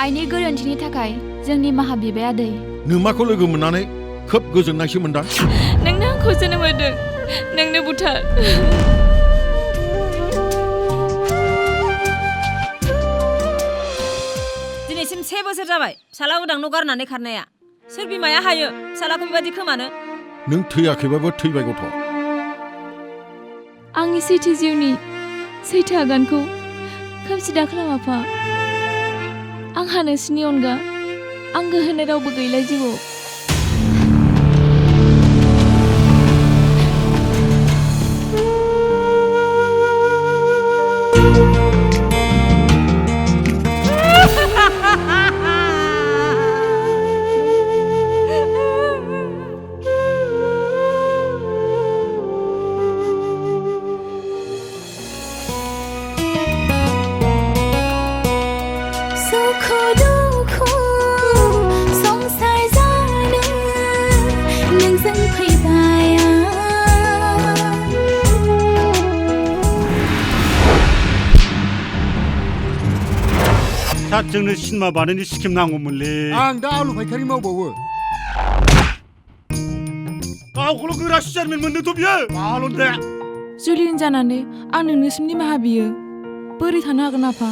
आइनि गोरोन्थिनि थाखाय जोंनि माहा बिबाय आदै नोमाखौ लोगो मोननानै खोब गोजोननायसो मोनदां नोंनो आंखौ जोनोम होदों नोंनो बुथार दिनैसिम 7 बोसोर जाबाय फिसाला उदां न' गारनानै खारनाया सोर बिमाया हायो फिसालाखौ बेबादि खोमानो नों थैयाखैबाबो थैबाय गथ' आंनि सैथो जिउनि सैथो आगानखौ खोमसि दा खालाम आफा आंहा नोंसिनि अनगा आंगो होनो रावबो गैला जिउआव जोंनो सिनेमा बानायनो स्किम नांगौमोनलै आं दा आलु फायखारि मावबावो गावखौल' गोरा चेयारमेन मोनदोंथ' बियो माल'न दे जुलिन जानानै आं नोंनिसिमनि माहा बियो बोरै थानो हागोन आफा